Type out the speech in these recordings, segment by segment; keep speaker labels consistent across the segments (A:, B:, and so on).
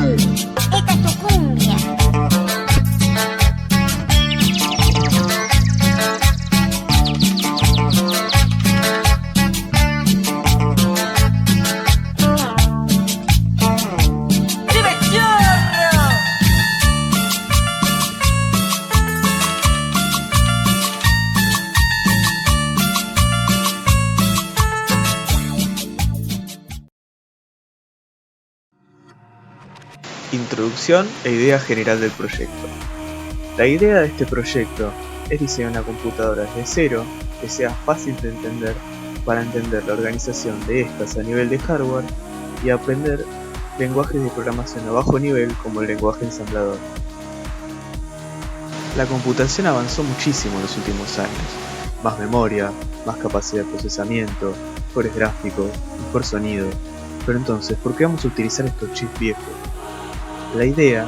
A: Esta es tu cumbia.
B: Introducción e idea general del proyecto. La idea de este proyecto es diseñar una computadora desde cero que sea fácil de entender para entender la organización de estas a nivel de hardware y aprender lenguajes de programación a bajo nivel como el lenguaje ensamblador. La computación avanzó muchísimo en los últimos años. Más memoria, más capacidad de procesamiento, mejores gráficos, mejor sonido. Pero entonces, ¿por qué vamos a utilizar estos chips viejos? La idea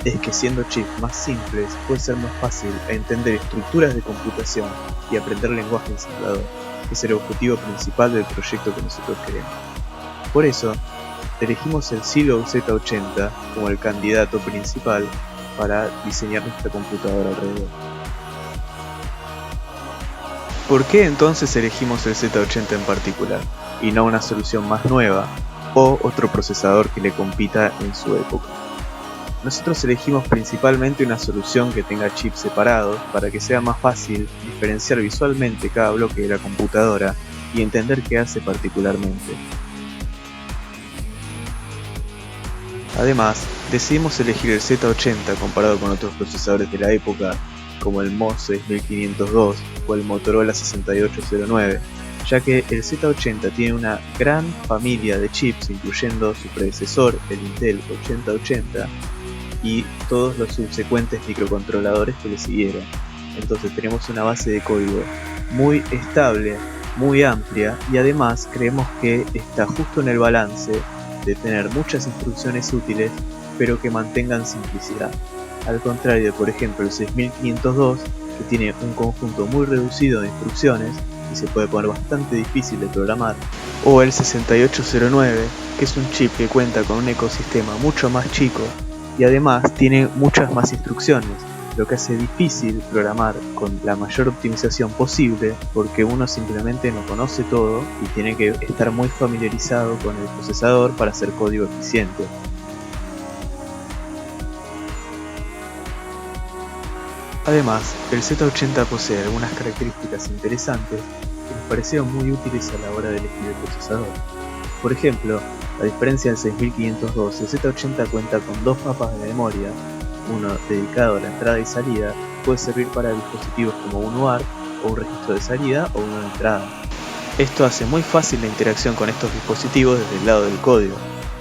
B: es que siendo chips más simples puede ser más fácil entender estructuras de computación y aprender lenguaje ensamblador, que es el objetivo principal del proyecto que nosotros queremos. Por eso, elegimos el Silo Z80 como el candidato principal para diseñar nuestra computadora alrededor. ¿Por qué entonces elegimos el Z80 en particular, y no una solución más nueva o otro procesador que le compita en su época? Nosotros elegimos principalmente una solución que tenga chips separados para que sea más fácil diferenciar visualmente cada bloque de la computadora y entender qué hace particularmente. Además, decidimos elegir el Z80 comparado con otros procesadores de la época como el MOS 6502 o el Motorola 6809, ya que el Z80 tiene una gran familia de chips incluyendo su predecesor, el Intel 8080, y todos los subsecuentes microcontroladores que le siguieron. Entonces tenemos una base de código muy estable, muy amplia, y además creemos que está justo en el balance de tener muchas instrucciones útiles pero que mantengan simplicidad. Al contrario de por ejemplo el 6502, que tiene un conjunto muy reducido de instrucciones y se puede poner bastante difícil de programar, o el 6809, que es un chip que cuenta con un ecosistema mucho más chico y además tiene muchas más instrucciones, lo que hace difícil programar con la mayor optimización posible porque uno simplemente no conoce todo y tiene que estar muy familiarizado con el procesador para hacer código eficiente. Además, el Z80 posee algunas características interesantes que nos parecieron muy útiles a la hora de elegir el procesador. Por ejemplo, a diferencia del 6502, el Z80 cuenta con dos mapas de memoria, uno dedicado a la entrada y salida, puede servir para dispositivos como un UART o un registro de salida o uno de entrada. Esto hace muy fácil la interacción con estos dispositivos desde el lado del código,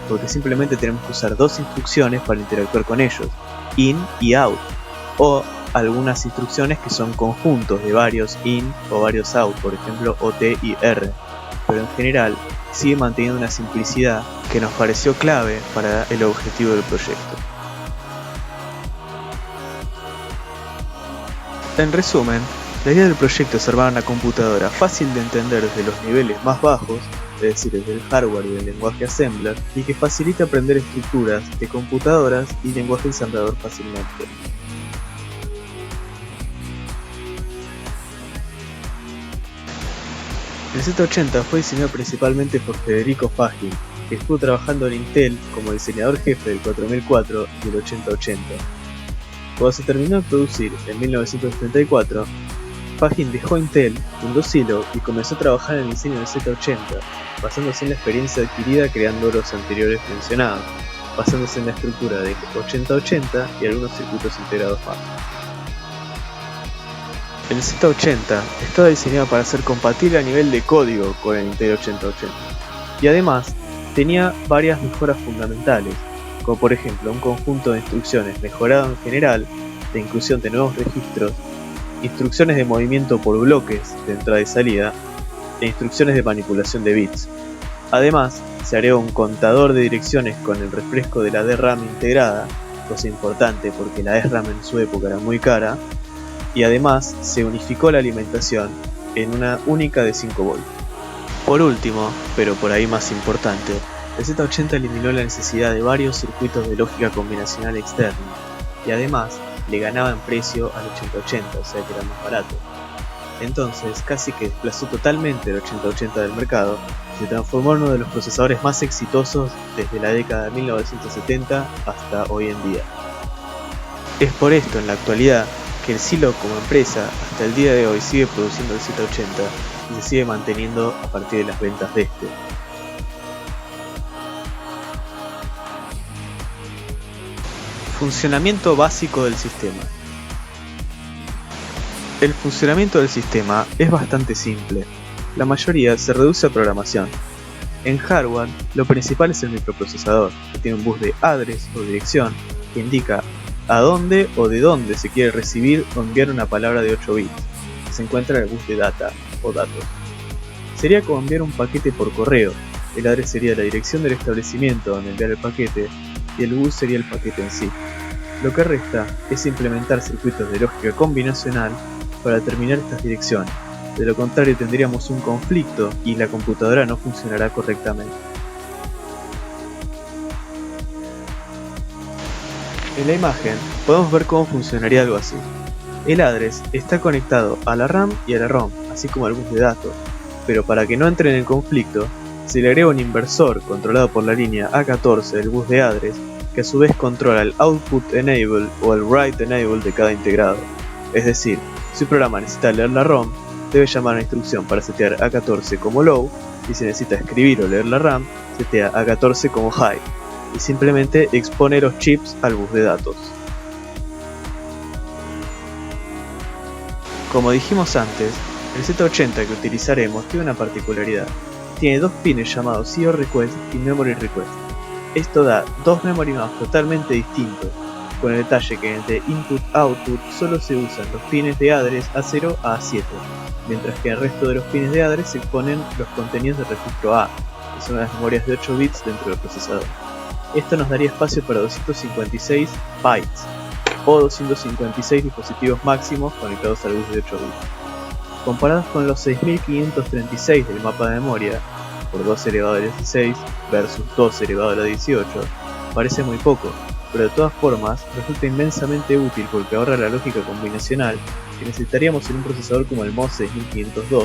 B: porque simplemente tenemos que usar dos instrucciones para interactuar con ellos, IN y OUT, o algunas instrucciones que son conjuntos de varios IN o varios OUT, por ejemplo OT y R, pero en general sigue manteniendo una simplicidad que nos pareció clave para el objetivo del proyecto. En resumen, la idea del proyecto es armar una computadora fácil de entender desde los niveles más bajos, es decir, desde el hardware y el lenguaje assembler, y que facilite aprender estructuras de computadoras y lenguaje ensamblador fácilmente. El Z80 fue diseñado principalmente por Federico Fagin, que estuvo trabajando en Intel como diseñador jefe del 4004 y el 8080. Cuando se terminó de producir en 1974, Fagin dejó Intel, fundó Silo y comenzó a trabajar en el diseño del Z80, basándose en la experiencia adquirida creando los anteriores mencionados, basándose en la estructura de 8080 y algunos circuitos integrados más. El Z80 estaba diseñado para ser compatible a nivel de código con el Intel 8080 y además tenía varias mejoras fundamentales, como por ejemplo un conjunto de instrucciones mejorado en general, la inclusión de nuevos registros, instrucciones de movimiento por bloques de entrada y salida e instrucciones de manipulación de bits. Además, se agregó un contador de direcciones con el refresco de la DRAM integrada, cosa importante porque la DRAM en su época era muy cara, y además se unificó la alimentación en una única de 5 volts. Por último, pero por ahí más importante, El Z80 eliminó la necesidad de varios circuitos de lógica combinacional externa y además le ganaba en precio al 8080, o sea que era más barato. Entonces casi que desplazó totalmente el 8080 del mercado y se transformó en uno de los procesadores más exitosos desde la década de 1970 hasta hoy en día. Es por esto en la actualidad que el Zilog como empresa hasta el día de hoy sigue produciendo el Z80 y se sigue manteniendo a partir de las ventas de este. Funcionamiento básico del sistema. El funcionamiento del sistema es bastante simple. La mayoría se reduce a programación. En hardware, lo principal es el microprocesador, que tiene un bus de address o dirección que indica a dónde o de dónde se quiere recibir o enviar una palabra de 8 bits, que se encuentra en el bus de data o datos. Sería como enviar un paquete por correo. El address sería la dirección del establecimiento donde enviar el paquete y el bus sería el paquete en sí. Lo que resta es implementar circuitos de lógica combinacional para determinar estas direcciones. De lo contrario tendríamos un conflicto y la computadora no funcionará correctamente. En la imagen podemos ver cómo funcionaría algo así. El address está conectado a la RAM y a la ROM, así como al bus de datos, pero para que no entren en conflicto, se le agrega un inversor controlado por la línea A14 del bus de address, que a su vez controla el output enable o el write enable de cada integrado. Es decir, si un programa necesita leer la ROM, debe llamar a una instrucción para setear A14 como low, y si necesita escribir o leer la RAM, setea A14 como high, y simplemente expone los chips al bus de datos. Como dijimos antes, el Z80 que utilizaremos tiene una particularidad. Tiene dos pines llamados IO Request y Memory Request. Esto da dos memory maps totalmente distintos, con el detalle que en el de Input-Output solo se usan los pines de address A0 a A7, mientras que en el resto de los pines de address se exponen los contenidos del registro A, que son las memorias de 8 bits dentro del procesador. Esto nos daría espacio para 256 bytes, o 256 dispositivos máximos conectados al bus de 8 bits. Comparados con los 6536 del mapa de memoria, por 2 elevado a la 16 versus 2 elevado a la 18, parece muy poco, pero de todas formas resulta inmensamente útil porque ahorra la lógica combinacional que necesitaríamos en un procesador como el MOS 6502,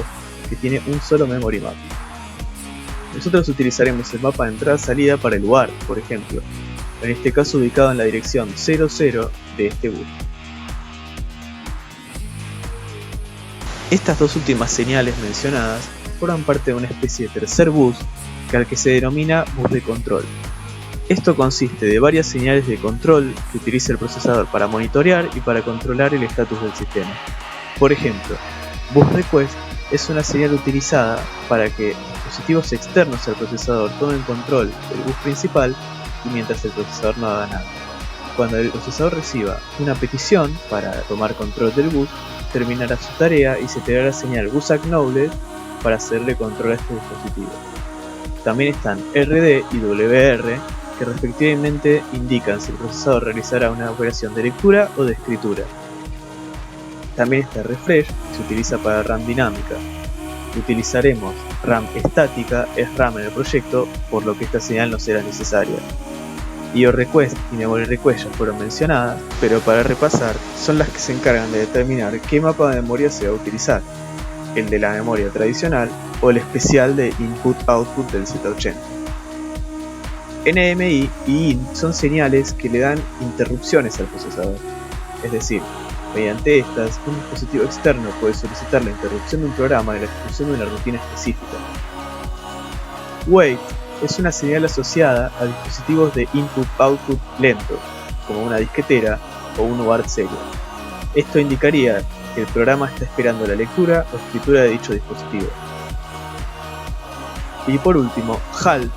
B: que tiene un solo memory map. Nosotros utilizaremos el mapa de entrada-salida para el UART, por ejemplo, en este caso ubicado en la dirección 00 de este bus. Estas dos últimas señales mencionadas forman parte de una especie de tercer bus al que se denomina bus de control. Esto consiste de varias señales de control que utiliza el procesador para monitorear y para controlar el estatus del sistema. Por ejemplo, bus request es una señal utilizada para que dispositivos externos al procesador tomen control del bus principal y mientras el procesador no haga nada. Cuando el procesador reciba una petición para tomar control del bus, terminará su tarea y se te dará la señal bus acknowledge para hacerle control a este dispositivo. También están RD y WR, que respectivamente indican si el procesador realizará una operación de lectura o de escritura. También está refresh, que se utiliza para RAM dinámica. Utilizaremos RAM estática, es RAM en el proyecto, por lo que esta señal no será necesaria. IO request y memory request ya fueron mencionadas, pero para repasar, son las que se encargan de determinar qué mapa de memoria se va a utilizar, el de la memoria tradicional o el especial de input-output del Z80. NMI y IN son señales que le dan interrupciones al procesador, es decir, mediante estas, un dispositivo externo puede solicitar la interrupción de un programa y la ejecución de una rutina específica. Wait es una señal asociada a dispositivos de input-output lento, como una disquetera o un UART serial. Esto indicaría que el programa está esperando la lectura o escritura de dicho dispositivo. Y por último, HALT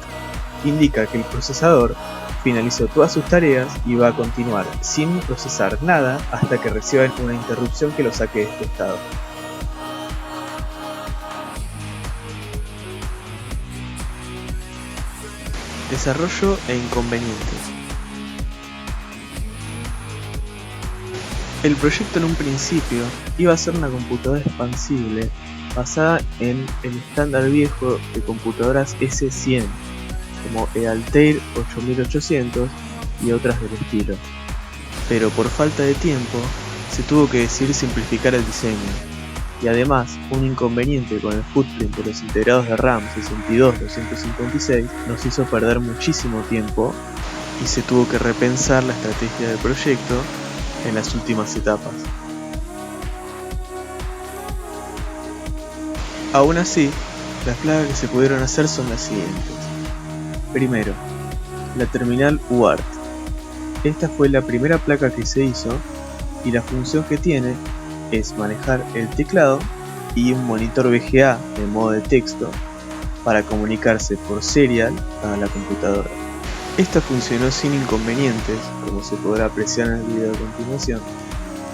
B: indica que el procesador finalizó todas sus tareas y va a continuar sin procesar nada hasta que reciba una interrupción que lo saque de este estado. Desarrollo e inconvenientes. El proyecto en un principio iba a ser una computadora expansible basada en el estándar viejo de computadoras S100, como el Altair 8800 y otras del estilo. Pero por falta de tiempo, se tuvo que decidir simplificar el diseño, y además un inconveniente con el footprint de los integrados de RAM 62-256 nos hizo perder muchísimo tiempo y se tuvo que repensar la estrategia del proyecto en las últimas etapas. Aún así, las placas que se pudieron hacer son las siguientes. Primero, la terminal UART. Esta fue la primera placa que se hizo y la función que tiene es manejar el teclado y un monitor VGA de modo de texto para comunicarse por serial a la computadora. Esta funcionó sin inconvenientes, como se podrá apreciar en el video a continuación,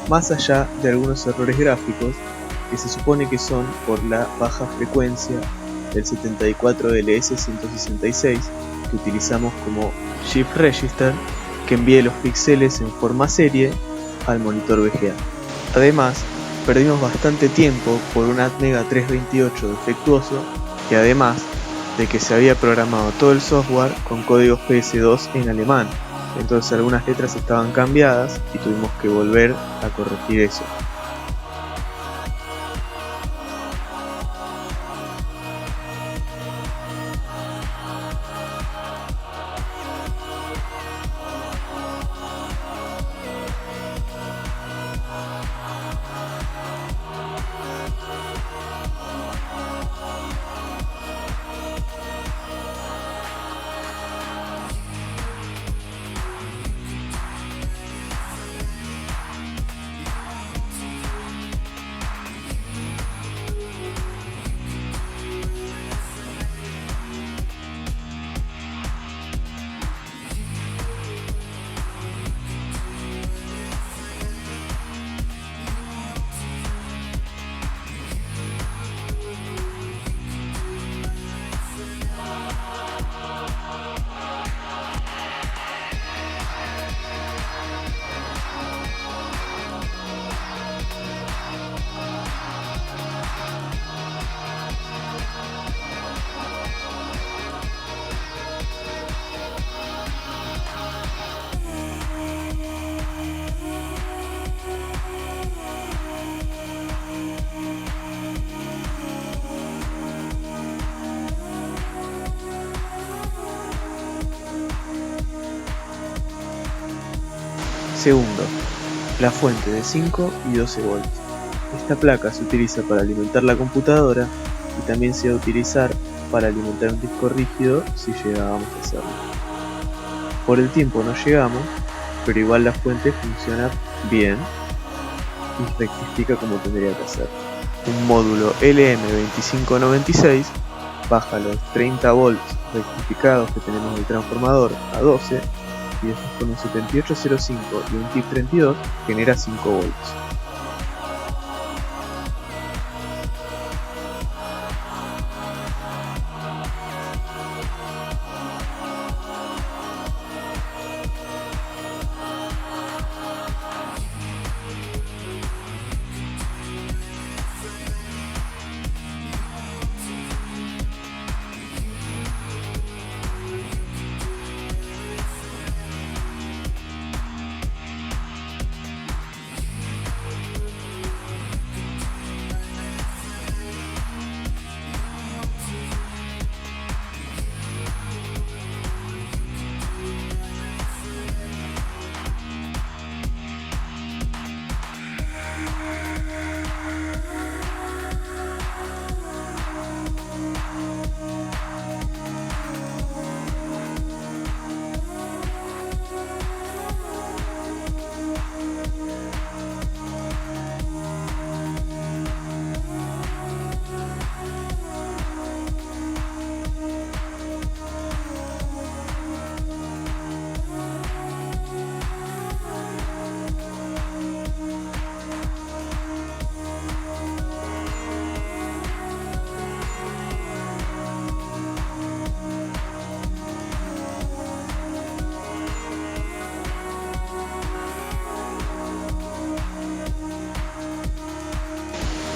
B: más allá de algunos errores gráficos que se supone que son por la baja frecuencia del 74LS166 que utilizamos como Shift Register, que envíe los píxeles en forma serie al monitor VGA. Además, perdimos bastante tiempo por un Atmega 328 defectuoso, y además de que se había programado todo el software con códigos PS2 en alemán, entonces algunas letras estaban cambiadas y tuvimos que volver a corregir eso. Segundo, la fuente de 5 y 12 volts. Esta placa se utiliza para alimentar la computadora y también se va a utilizar para alimentar un disco rígido si llegábamos a hacerlo. Por el tiempo no llegamos, pero igual la fuente funciona bien y rectifica como tendría que hacer. Un módulo LM2596 baja los 30 volts rectificados que tenemos del transformador a 12, y después con un 7805 y un tip 32 genera 5 volts.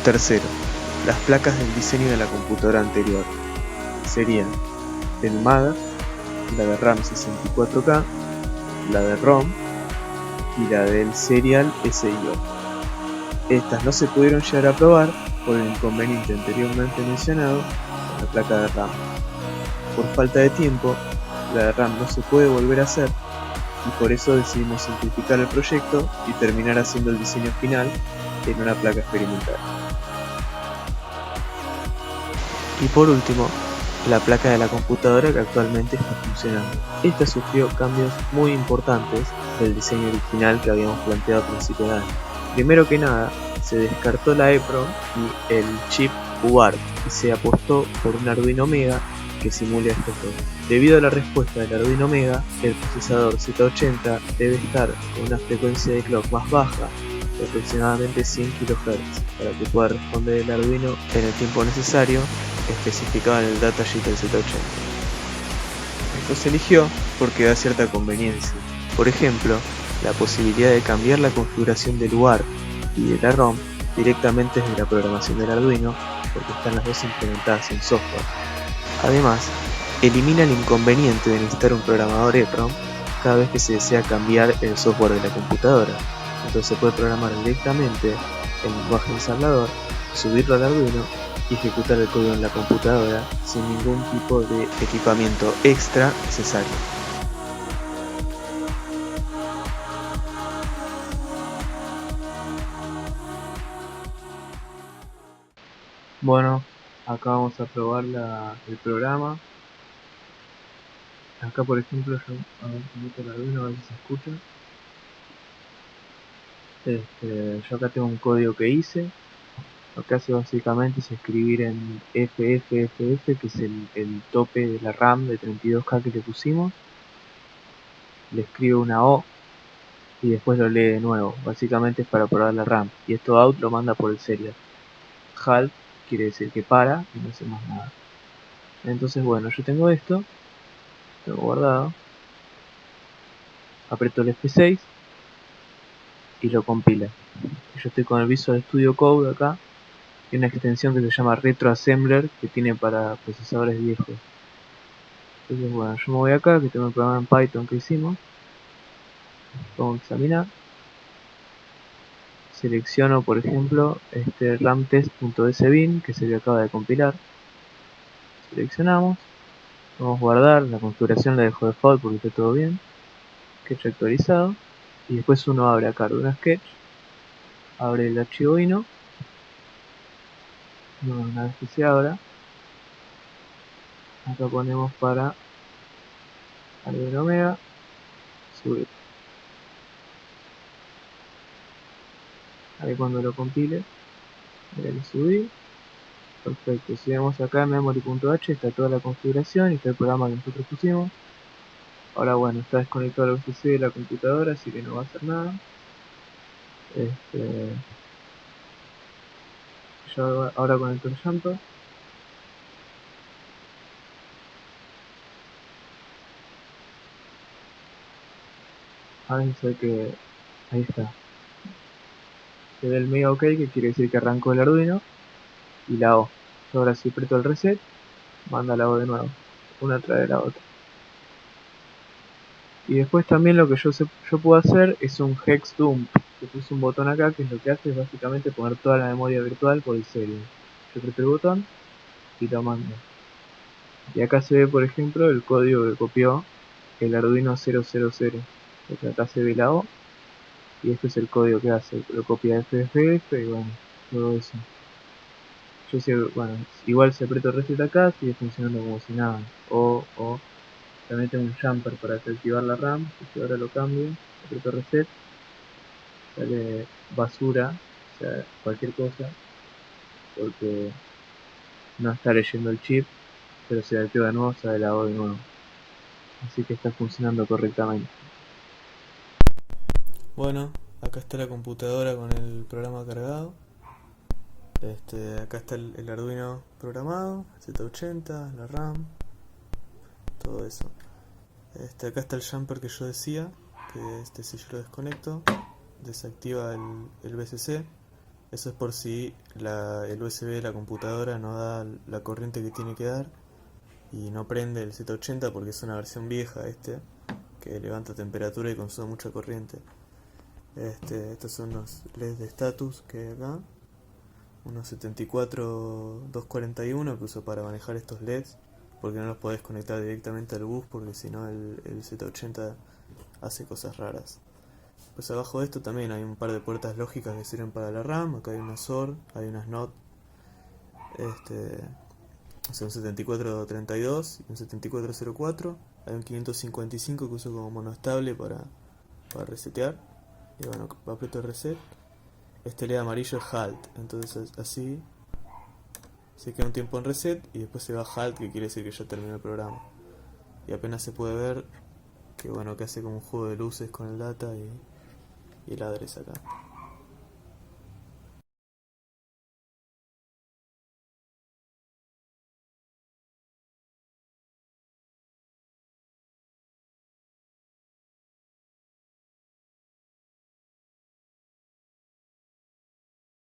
B: Tercero, las placas del diseño de la computadora anterior serían el MAGA la de RAM 64K, la de ROM y la del Serial SIO. Estas no se pudieron llegar a probar por el inconveniente anteriormente mencionado con la placa de RAM. Por falta de tiempo, la de RAM no se puede volver a hacer y por eso decidimos simplificar el proyecto y terminar haciendo el diseño final en una placa experimental. Y por último, la placa de la computadora que actualmente está funcionando. Esta sufrió cambios muy importantes del diseño original que habíamos planteado a principio de año. Primero que nada, se descartó la EEPROM y el chip UART y se apostó por un Arduino Mega que simule estos dos. Debido a la respuesta del Arduino Mega, el procesador Z80 debe estar con una frecuencia de clock más baja, de aproximadamente 100 kHz, para que pueda responder el Arduino en el tiempo necesario especificado en el datasheet del Z80. Esto se eligió porque da cierta conveniencia. Por ejemplo, la posibilidad de cambiar la configuración del UART y de la ROM directamente desde la programación del Arduino, porque están las dos implementadas en software. Además, elimina el inconveniente de necesitar un programador EEPROM cada vez que se desea cambiar el software de la computadora. Entonces se puede programar directamente el lenguaje ensamblador, subirlo al Arduino y ejecutar el código en la computadora sin ningún tipo de equipamiento extra necesario. Bueno, acá vamos a probar el programa. Acá por ejemplo yo meto el Arduino a ver si se escucha. Yo acá tengo un código que hice. Lo que hace básicamente es escribir en FFFF, que es el tope de la RAM de 32K que le pusimos. Le escribo una O y después lo lee de nuevo. Básicamente es para probar la RAM. Y esto out lo manda por el serial. Halt quiere decir que para y no hace más nada. Entonces bueno, yo tengo esto. Tengo guardado. Aprieto el F6 y lo compila. Yo estoy con el Visual Studio Code acá. Y una extensión que se llama RetroAssembler que tiene para procesadores viejos. Entonces bueno, yo me voy acá que tengo el programa en Python que hicimos. Vamos a examinar. Selecciono por ejemplo este ramtest.sbin que se acaba de compilar. Seleccionamos. Vamos a guardar, la configuración la dejo default porque está todo bien. Sketch actualizado. Y después uno abre acá Arduino Sketch. Abre el archivo INO. Una vez que se abra, acá ponemos para Arduino Mega subir. Ahí cuando lo compile, le subí. Perfecto, si vemos acá en memory.h está toda la configuración y está el programa que nosotros pusimos. Ahora bueno, está desconectado el USB de la computadora, así que no va a hacer nada. Yo ahora conecto el jumper. Ahora se ve que ahí está. Se ve el mega OK, que quiere decir que arrancó el Arduino. Y la O. Yo ahora si aprieto el reset, manda la O de nuevo. Una trae la otra. Y después también lo que yo puedo hacer es un hex dump. Le puse un botón acá que lo que hace es básicamente poner toda la memoria virtual por el serial. Yo aprieto el botón y lo mando. Y acá se ve por ejemplo el código que copió el Arduino 000. Porque acá se ve la O. Y este es el código que hace. Lo copia FFF y bueno, todo eso. Bueno, igual si aprieto reset acá sigue funcionando como si nada. También tengo un jumper para desactivar la RAM. Si ahora lo cambio, aprieto reset, sale basura, o sea, cualquier cosa, porque no está leyendo el chip, pero si activa de nuevo sale la O de nuevo. Así que está funcionando correctamente. Bueno, acá está la computadora con el programa cargado. Acá está el Arduino programado, Z80, la RAM, todo eso. Acá está el jumper que yo decía, que si yo lo desconecto, desactiva el VCC. Eso es por si el USB de la computadora no da la corriente que tiene que dar. y no prende el Z80 porque es una versión vieja que levanta temperatura y consume mucha corriente. Estos son los LEDs de status que hay acá, unos 74241 que uso para manejar estos LEDs, porque no los podés conectar directamente al bus porque si no el Z80 hace cosas raras. Pues abajo de esto también hay un par de puertas lógicas que sirven para la RAM. Acá hay una SOR, hay unas NOT, es un 7432 y un 7404. Hay un 555 que uso como monoestable para resetear. Y bueno, aprieto reset. Este LED amarillo es halt, entonces así se queda un tiempo en reset y después se va a halt, que quiere decir que ya terminó el programa. Y apenas se puede ver que bueno, que hace como un juego de luces con el data y el address acá.